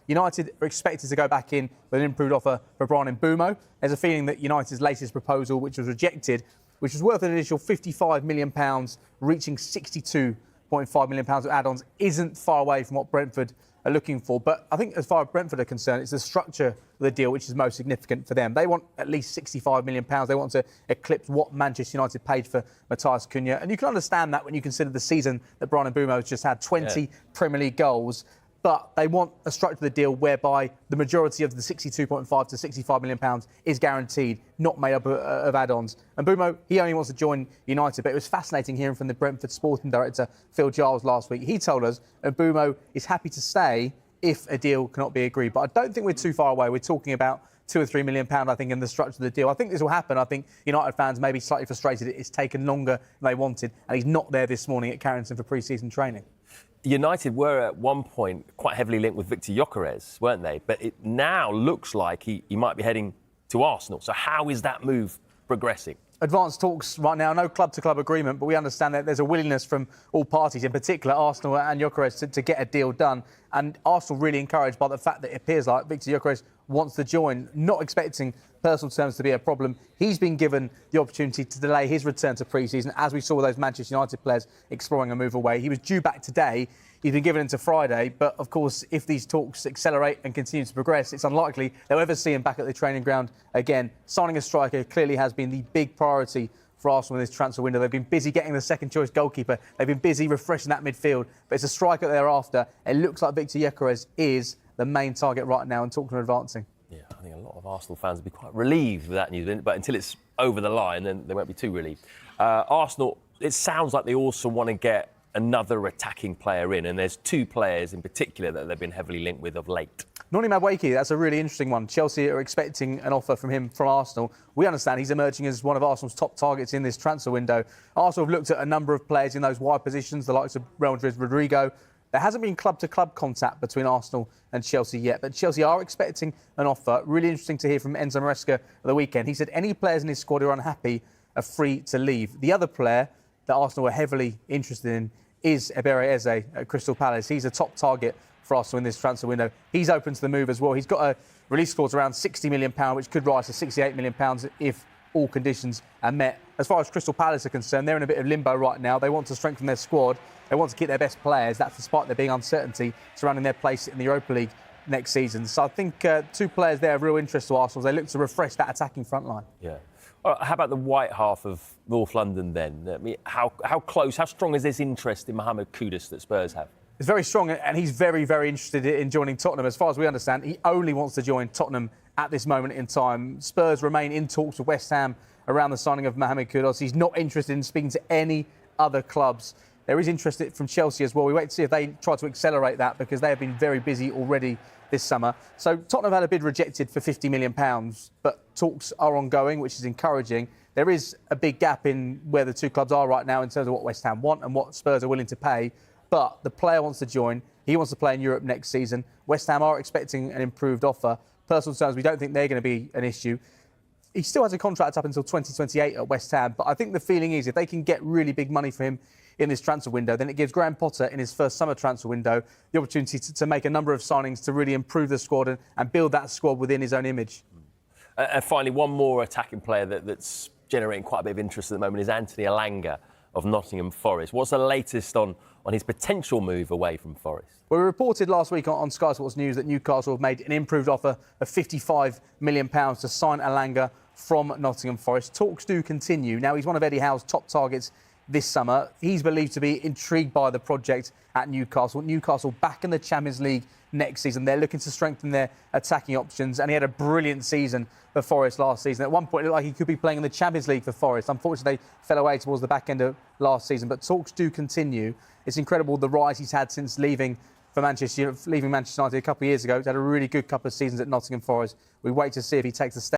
United are expected to go back in with an improved offer for Mbeumo. There's a feeling that United's latest proposal, which was rejected, which was worth an initial £55 million, reaching £62.5 million of add-ons, isn't far away from what Brentford are looking for. But I think as far as Brentford are concerned, it's the structure of the deal which is most significant for them. They want at least £65 million. They want to eclipse what Manchester United paid for Matthias Cunha. And you can understand that when you consider the season that Mbeumo has just had, 20 Premier League goals. But they want a structure of the deal whereby the majority of the £62.5 to £65 million is guaranteed, not made up of add-ons. And Mbeumo, he only wants to join United, but it was fascinating hearing from the Brentford sporting director, Phil Giles, last week. He told us Mbeumo is happy to stay if a deal cannot be agreed. But I don't think we're too far away. We're talking about £2 or £3 million, I think, in the structure of the deal. I think this will happen. I think United fans may be slightly frustrated. It's taken longer than they wanted, and he's not there this morning at Carrington for pre-season training. United were at one point quite heavily linked with Gyökeres, weren't they? But it now looks like he might be heading to Arsenal. So how is that move progressing? Advanced talks right now, no club-to-club agreement, but we understand that there's a willingness from all parties, in particular Arsenal and Gyökeres, to get a deal done. And Arsenal really encouraged by the fact that it appears like Gyökeres wants to join, not expecting personal terms to be a problem. He's been given the opportunity to delay his return to pre-season, as we saw those Manchester United players exploring a move away. He was due back today. He's been given into Friday, but of course, if these talks accelerate and continue to progress, it's unlikely they'll ever see him back at the training ground again. Signing a striker clearly has been the big priority for Arsenal in this transfer window. They've been busy getting the second-choice goalkeeper. They've been busy refreshing that midfield, but it's a striker they're after. It looks like Gyökeres is the main target right now, and talks are advancing. Yeah, I think a lot of Arsenal fans will be quite relieved with that news, but until it's over the line, then they won't be too relieved. Arsenal, it sounds like they also want to get another attacking player in, and there's two players in particular that they've been heavily linked with of late. Noni Madueke, that's a really interesting one. Chelsea are expecting an offer from him from Arsenal. We understand he's emerging as one of Arsenal's top targets in this transfer window. Arsenal have looked at a number of players in those wide positions, the likes of Real Madrid's Rodrigo. There hasn't been club-to-club contact between Arsenal and Chelsea yet, but Chelsea are expecting an offer. Really interesting to hear from Enzo Maresca at the weekend. He said any players in his squad who are unhappy are free to leave. The other player that Arsenal are heavily interested in is Eberechi Eze at Crystal Palace. He's a top target for Arsenal in this transfer window. He's open to the move as well. He's got a release clause around £60 million, which could rise to £68 million if all conditions are met. As far as Crystal Palace are concerned, they're in a bit of limbo right now. They want to strengthen their squad. They want to keep their best players. That's despite there being uncertainty surrounding their place in the Europa League next season. So I think two players there of real interest to Arsenal. They look to refresh that attacking front line. Yeah. How about the white half of North London then? I mean, how close, how strong is this interest in Mohamed Kudus that Spurs have? It's very strong, and he's very, very interested in joining Tottenham. As far as we understand, he only wants to join Tottenham at this moment in time. Spurs remain in talks with West Ham around the signing of Mohamed Kudus. He's not interested in speaking to any other clubs. There is interest from Chelsea as well. We wait to see if they try to accelerate that, because they have been very busy already this summer. So Tottenham had a bid rejected for £50 million, but talks are ongoing, which is encouraging. There is a big gap in where the two clubs are right now in terms of what West Ham want and what Spurs are willing to pay. But the player wants to join. He wants to play in Europe next season. West Ham are expecting an improved offer. Personal terms, we don't think they're going to be an issue. He still has a contract up until 2028 at West Ham, but I think the feeling is if they can get really big money for him in this transfer window, then it gives Graham Potter, in his first summer transfer window, the opportunity to make a number of signings to really improve the squad and build that squad within his own image. And finally, one more attacking player that's generating quite a bit of interest at the moment is Anthony Elanga of Nottingham Forest. What's the latest on his potential move away from Forest? Well, we reported last week on Sky Sports News that Newcastle have made an improved offer of £55 million to sign Elanga from Nottingham Forest. Talks do continue. Now, he's one of Eddie Howe's top targets this summer. He's believed to be intrigued by the project at Newcastle. Newcastle back in the Champions League next season. They're looking to strengthen their attacking options, and he had a brilliant season for Forest last season. At one point, it looked like he could be playing in the Champions League for Forest. Unfortunately, they fell away towards the back end of last season, but talks do continue. It's incredible the rise he's had since leaving Manchester United a couple of years ago. He's had a really good couple of seasons at Nottingham Forest. We wait to see if he takes a step